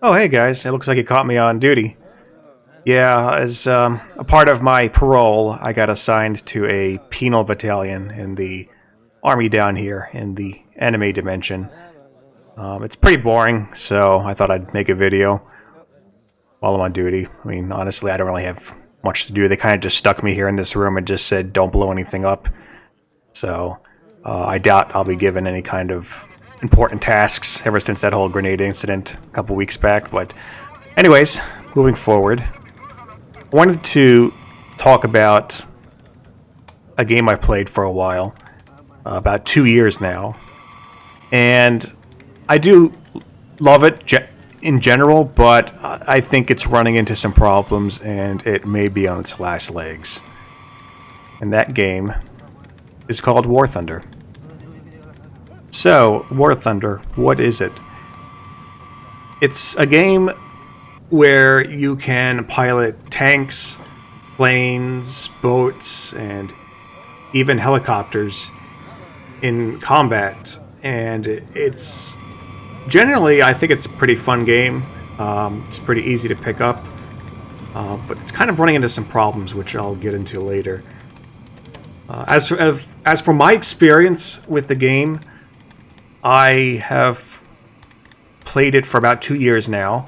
Oh, hey guys, it looks like you caught me on duty. Yeah, as a part of my parole, I got assigned to a penal battalion in the army down here in the enemy dimension. It's pretty boring, so I thought I'd make a video while I'm on duty. I mean, honestly, I don't really have much to do. They kind of just stuck me here in this room and just said, don't blow anything up. So I doubt I'll be given any kind of important tasks ever since that whole grenade incident a couple weeks back. But anyways, moving forward, I wanted to talk about a game I played for a while, about 2 years now, and I do love it in general, but I think it's running into some problems and it may be on its last legs. And that game is called War Thunder. So, War Thunder, what is it? It's a game where you can pilot tanks, planes, boats, and even helicopters in combat. And it's generally, I think it's a pretty fun game. It's pretty easy to pick up, but it's kind of running into some problems, which I'll get into later. As for my experience with the game, I have played it for about 2 years now,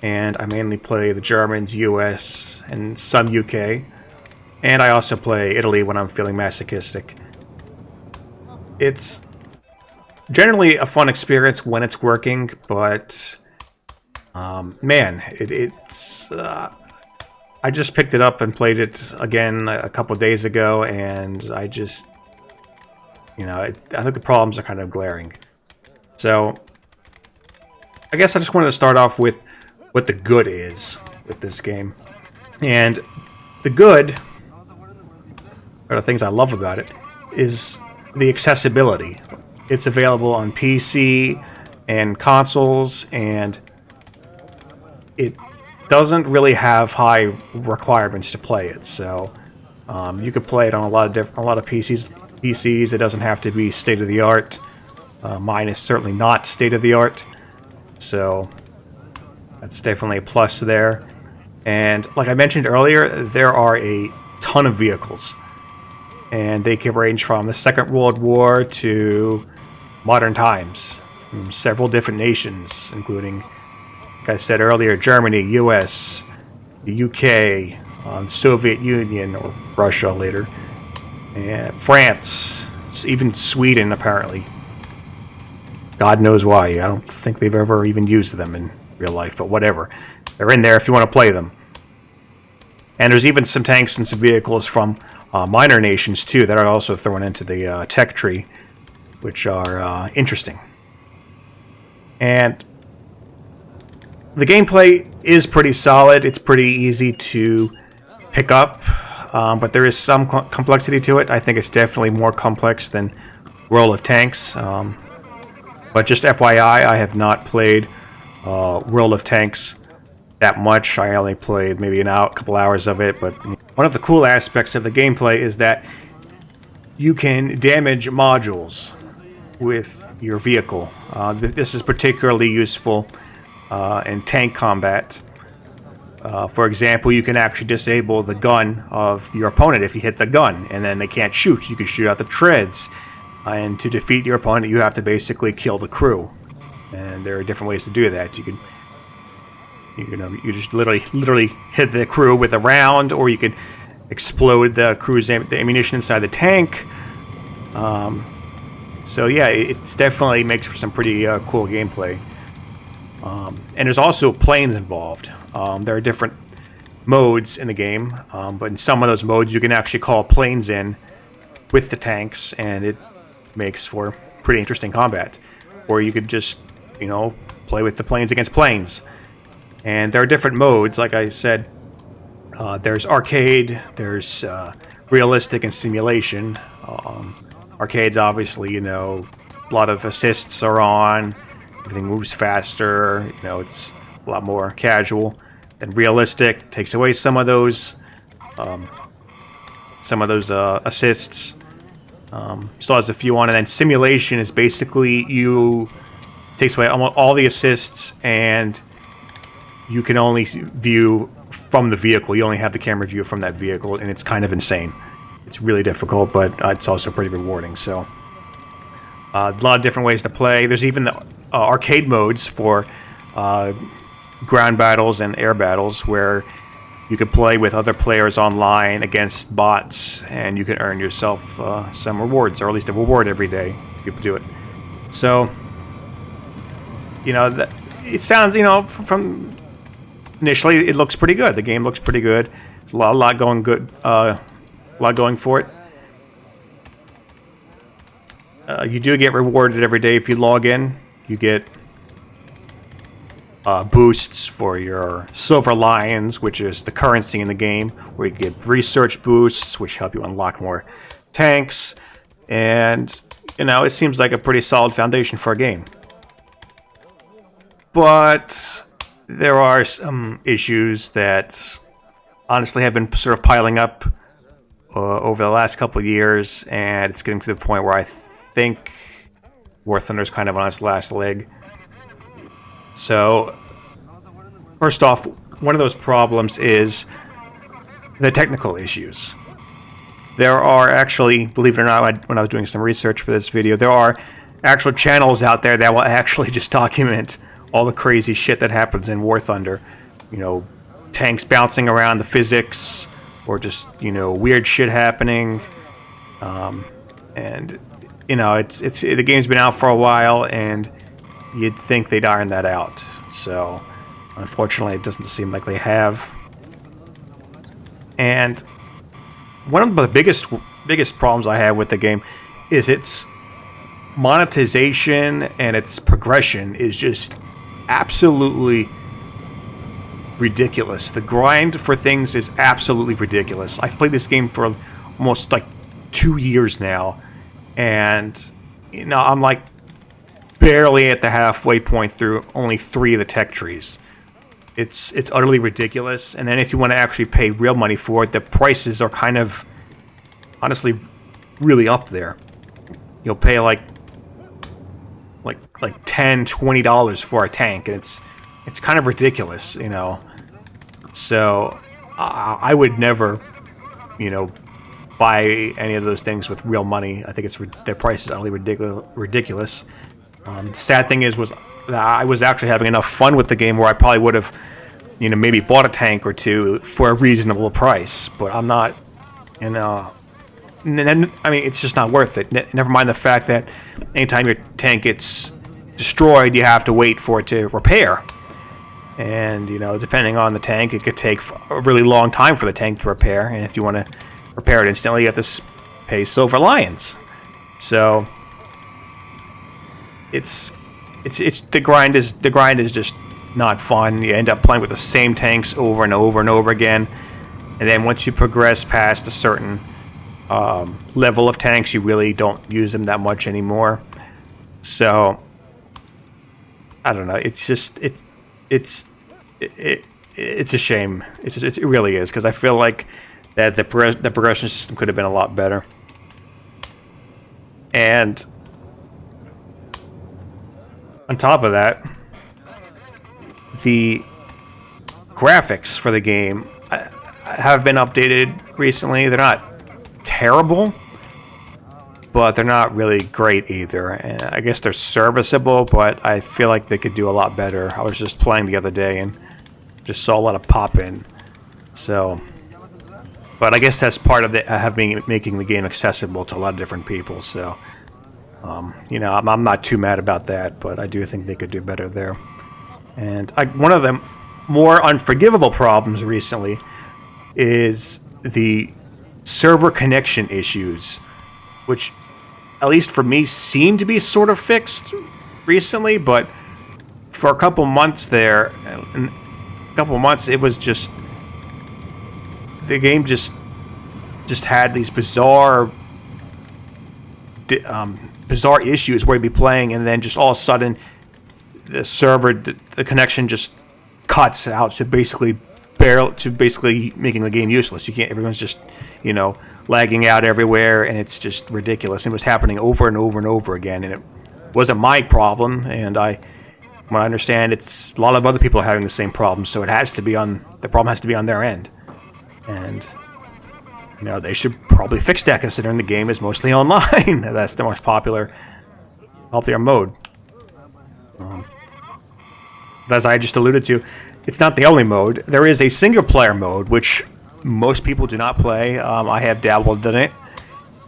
and I mainly play the Germans, US, and some UK, and I also play Italy when I'm feeling masochistic. It's generally a fun experience when it's working, but man, it's I just picked it up and played it again a couple days ago, and I just, I think the problems are kind of glaring. So, I guess I just wanted to start off with what the good is with this game. And the good, or the things I love about it, is the accessibility. It's available on PC and consoles, and it doesn't really have high requirements to play it. So, you could play it on a lot of PCs. It doesn't have to be state of the art. Mine is certainly not state of the art, so that's definitely a plus there. And like I mentioned earlier, there are a ton of vehicles, and they can range from the Second World War to modern times, from several different nations, including, like I said earlier, Germany, US, the UK, Soviet Union, or Russia later, and France, even Sweden apparently. God knows why. I don't think they've ever even used them in real life, but whatever. They're in there if you want to play them. And there's even some tanks and some vehicles from minor nations, too, that are also thrown into the tech tree, which are interesting. And the gameplay is pretty solid. It's pretty easy to pick up, but there is some complexity to it. I think it's definitely more complex than World of Tanks. But just FYI, I have not played World of Tanks that much. I only played maybe a couple hours of it, but one of the cool aspects of the gameplay is that you can damage modules with your vehicle. This is particularly useful in tank combat. For example, you can actually disable the gun of your opponent if you hit the gun, and then they can't shoot. You can shoot out the treads. And to defeat your opponent, you have to basically kill the crew. And there are different ways to do that. You just literally hit the crew with a round, or you can explode the crew's the ammunition inside the tank. So yeah, it definitely makes for some pretty cool gameplay. And there's also planes involved. There are different modes in the game, but in some of those modes, you can actually call planes in with the tanks, and it makes for pretty interesting combat. Or you could just, play with the planes against planes. And there are different modes, like I said. There's arcade, there's realistic, and simulation. Arcade's obviously, a lot of assists are on, everything moves faster, it's a lot more casual. Then realistic takes away some of those assists. Still has a few on, and then simulation is basically takes away almost all the assists, and you can only view from the vehicle. You only have the camera view from that vehicle, and it's kind of insane. It's really difficult, but it's also pretty rewarding. So a lot of different ways to play. There's even the arcade modes for ground battles and air battles, where you can play with other players online against bots, and you can earn yourself some rewards, or at least a reward every day if you do it. So, you know, it sounds, you know, from initially it looks pretty good. The game looks pretty good. There's a lot going good, a lot going for it. You do get rewarded every day if you log in. You get boosts for your Silver Lions, which is the currency in the game, where you get research boosts, which help you unlock more tanks. And, you know, it seems like a pretty solid foundation for a game. But there are some issues that honestly have been sort of piling up over the last couple of years, and it's getting to the point where I think War Thunder's kind of on its last leg. So, first off, one of those problems is the technical issues. There are actually, believe it or not, when I was doing some research for this video, there are actual channels out there that will actually just document all the crazy shit that happens in War Thunder. You know, tanks bouncing around, the physics, or just, you know, weird shit happening. And, you know, the game's been out for a while, and you'd think they'd iron that out. So, unfortunately, it doesn't seem like they have. And one of the biggest problems I have with the game is its monetization and its progression is just absolutely ridiculous. The grind for things is absolutely ridiculous. I've played this game for almost like 2 years now, and, you know, I'm like barely at the halfway point through only 3 of the tech trees. It's utterly ridiculous. And then if you want to actually pay real money for it, the prices are kind of, honestly, really up there. You'll pay like $10, $20 for a tank, and it's kind of ridiculous, you know. So I would never, you know, buy any of those things with real money. I think their price is utterly ridiculous. The sad thing was that I was actually having enough fun with the game where I probably would have, you know, maybe bought a tank or two for a reasonable price. But I'm not, you know. And then, I mean, it's just not worth it. Never mind the fact that anytime your tank gets destroyed, you have to wait for it to repair. And, you know, depending on the tank, it could take a really long time for the tank to repair. And if you want to repair it instantly, you have to pay Silver Lions. So it's the grind is just not fun. You end up playing with the same tanks over and over and over again. And then once you progress past a certain level of tanks, you really don't use them that much anymore. So I don't know. It's just it's a shame. It really is, because I feel like that the progression system could have been a lot better. And on top of that, the graphics for the game have been updated recently. They're not terrible, but they're not really great either. And I guess they're serviceable, but I feel like they could do a lot better. I was just playing the other day and just saw a lot of pop-in. So, but I guess that's part of making the game accessible to a lot of different people. So, you know, I'm not too mad about that, but I do think they could do better there. And one of the more unforgivable problems recently is the server connection issues, which, at least for me, seem to be sort of fixed recently, but for a couple months there, it was just, the game just had these bizarre issues where you'd be playing, and then just all of a sudden the server, the connection just cuts out, so basically making the game useless. Everyone's just, you know, lagging out everywhere, and it's just ridiculous. It was happening over and over and over again, and it wasn't my problem, and I From what I understand, it's a lot of other people are having the same problem, so the problem has to be on their end. And they should probably fix that, considering the game is mostly online. That's the most popular mode. But as I just alluded to, it's not the only mode. There is a single-player mode, which most people do not play. I have dabbled in it,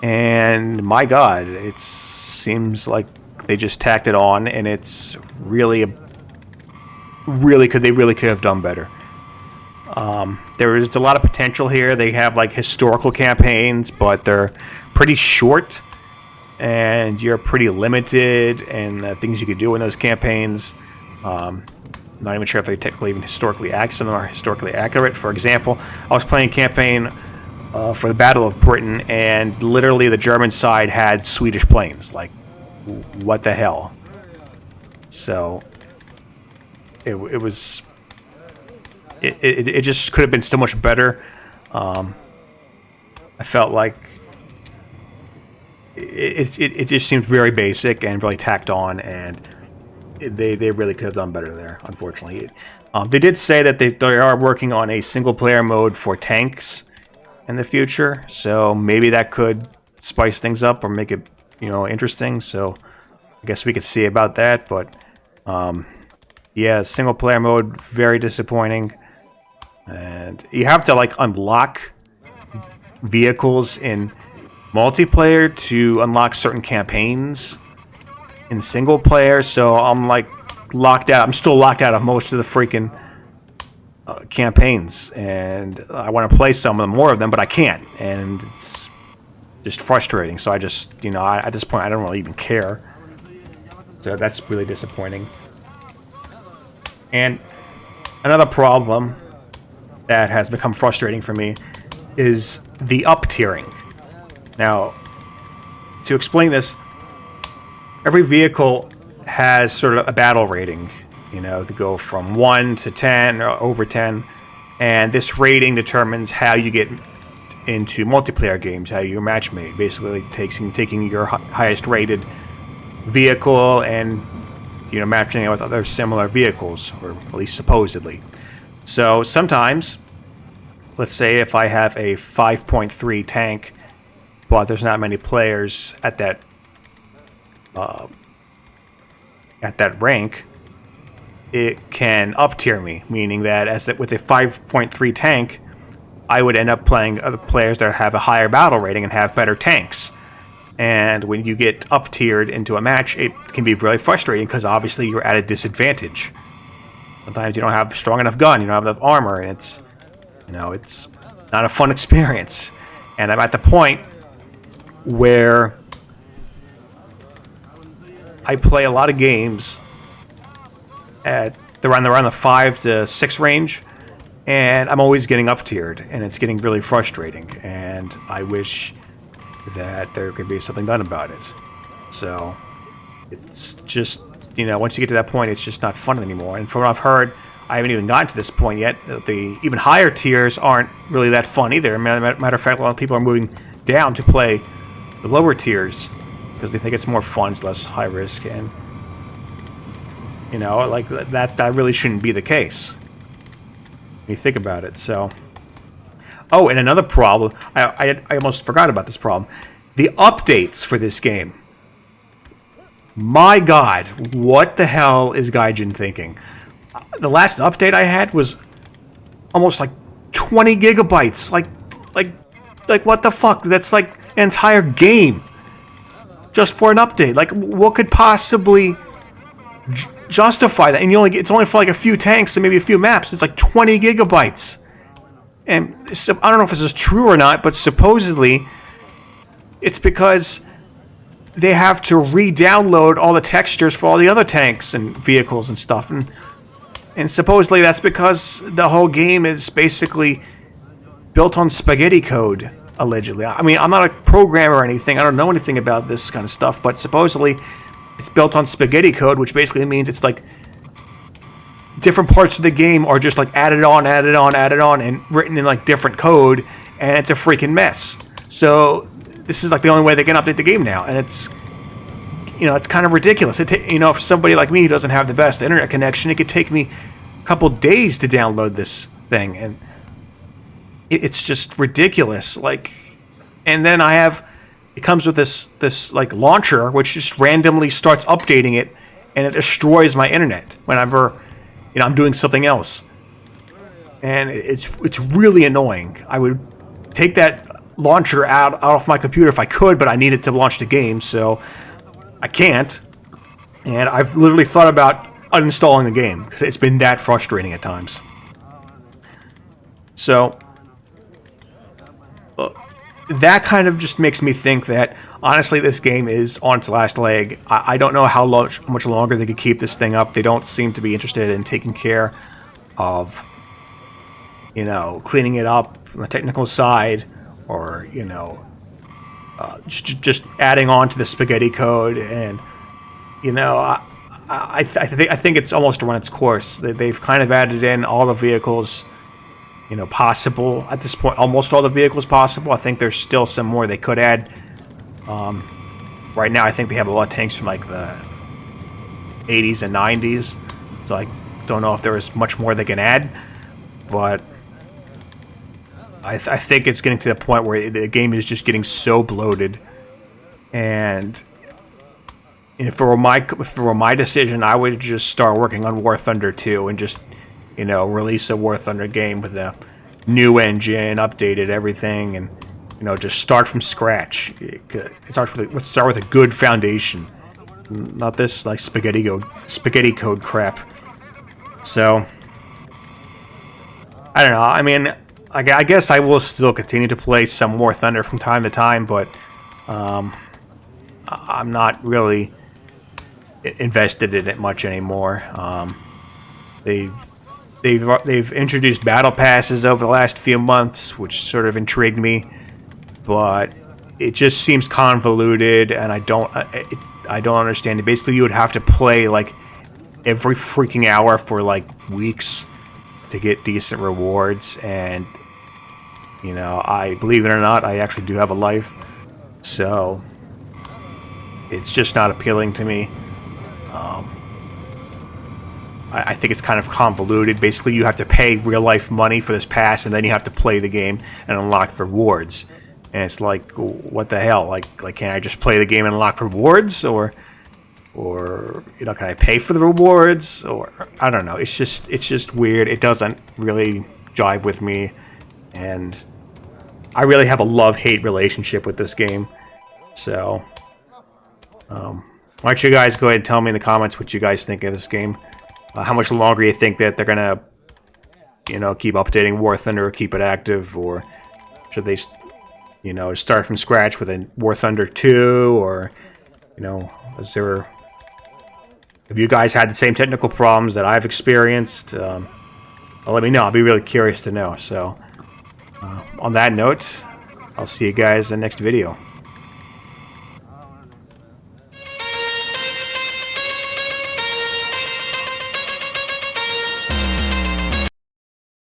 and my God, it seems like they just tacked it on, and it's really could have done better. There is a lot of potential here. They have like historical campaigns, but they're pretty short, and you're pretty limited in things you could do in those campaigns. Not even sure if they're technically even historically accurate. Some of them are historically accurate. For example, I was playing a campaign for the Battle of Britain, and literally the German side had Swedish planes. Like, what the hell? So it was. It just could have been so much better. I felt like it just seemed very basic and really tacked on, and they really could have done better there, unfortunately. They did say that they are working on a single-player mode for tanks in the future, so maybe that could spice things up or make it, interesting. So I guess we could see about that, but yeah, single-player mode, very disappointing. And you have to, like, unlock vehicles in multiplayer to unlock certain campaigns in single player, so I'm like locked out. I'm still locked out of most of the freaking campaigns, and I want to play some of them, more of them, but I can't, and it's just frustrating. So I just, at this point, I don't really even care. So that's really disappointing. And another problem that has become frustrating for me is the up-tiering. Now, to explain this, every vehicle has sort of a battle rating, to go from 1 to 10 or over 10, and this rating determines how you get into multiplayer games, how you're match made. Basically, taking your highest rated vehicle and matching it with other similar vehicles, or at least supposedly. So sometimes, let's say if I have a 5.3 tank, but there's not many players at that rank, it can up tier me, meaning that with a 5.3 tank, I would end up playing other players that have a higher battle rating and have better tanks. And when you get up tiered into a match, it can be really frustrating because obviously you're at a disadvantage. Sometimes you don't have a strong enough gun, you don't have enough armor, and it's not a fun experience. And I'm at the point where I play a lot of games at around the 5 to 6 range, and I'm always getting up tiered, and it's getting really frustrating. And I wish that there could be something done about it. So it's just, once you get to that point, it's just not fun anymore. And from what I've heard, I haven't even gotten to this point yet. The even higher tiers aren't really that fun either. Matter of fact, a lot of people are moving down to play the lower tiers because they think it's more fun, it's less high risk, and like that really shouldn't be the case when you think about it. So, oh, and another problem, I almost forgot about this problem. The updates for this game. My God, what the hell is Gaijin thinking? The last update I had was almost like 20 gigabytes. Like what the fuck? That's like an entire game just for an update. Like, what could possibly justify that? And it's only for like a few tanks and maybe a few maps. It's like 20 gigabytes. And so, I don't know if this is true or not, but supposedly it's because they have to re-download all the textures for all the other tanks and vehicles and stuff. And supposedly that's because the whole game is basically built on spaghetti code, allegedly. I mean, I'm not a programmer or anything. I don't know anything about this kind of stuff, but supposedly it's built on spaghetti code, which basically means it's like different parts of the game are just like added on, and written in like different code, and it's a freaking mess. So this is like the only way they can update the game now, and it's you know, it's kind of ridiculous. You know, for somebody like me who doesn't have the best internet connection, it could take me a couple days to download this thing, and it's just ridiculous. Like, and then it comes with this like launcher, which just randomly starts updating it, and it destroys my internet whenever, you know, I'm doing something else. And it's really annoying. I would take that launcher out of my computer if I could, but I need it to launch the game, so I can't. And I've literally thought about uninstalling the game because it's been that frustrating at times. So that kind of just makes me think that honestly this game is on its last leg. I don't know how much longer they could keep this thing up. They don't seem to be interested in taking care of, you know, cleaning it up on the technical side, or, you know, just adding on to the spaghetti code. And, you know, I think it's almost run its course. They've kind of added in all the vehicles, you know, possible at this point. Almost all the vehicles possible. I think there's still some more they could add. Right now, I think they have a lot of tanks from like the 80s and 90s, so I don't know if there is much more they can add. But I think it's getting to the point where the game is just getting so bloated, and if it were my decision, I would just start working on War Thunder 2 and just, you know, release a War Thunder game with a new engine, updated everything, and, you know, just start from scratch. Let's start with a good foundation, not this like spaghetti code crap. So I don't know. I mean, I guess I will still continue to play some War Thunder from time to time, but I'm not really invested in it much anymore. They've introduced battle passes over the last few months, which sort of intrigued me, but it just seems convoluted, and I don't understand it. Basically, you would have to play like every freaking hour for like weeks to get decent rewards, and, you know, I believe it or not, I actually do have a life, so it's just not appealing to me. I think it's kind of convoluted. Basically, you have to pay real life money for this pass, and then you have to play the game and unlock the rewards. And it's like, what the hell? Like, can I just play the game and unlock rewards, or you know, can I pay for the rewards? Or I don't know. It's just weird. It doesn't really jive with me, and I really have a love-hate relationship with this game. So, why don't you guys go ahead and tell me in the comments what you guys think of this game? How much longer you think that they're gonna, you know, keep updating War Thunder, or keep it active, or should they, you know, start from scratch with a War Thunder 2, or, you know, have you guys had the same technical problems that I've experienced? Well, let me know. I'll be really curious to know. So, on that note, I'll see you guys in the next video.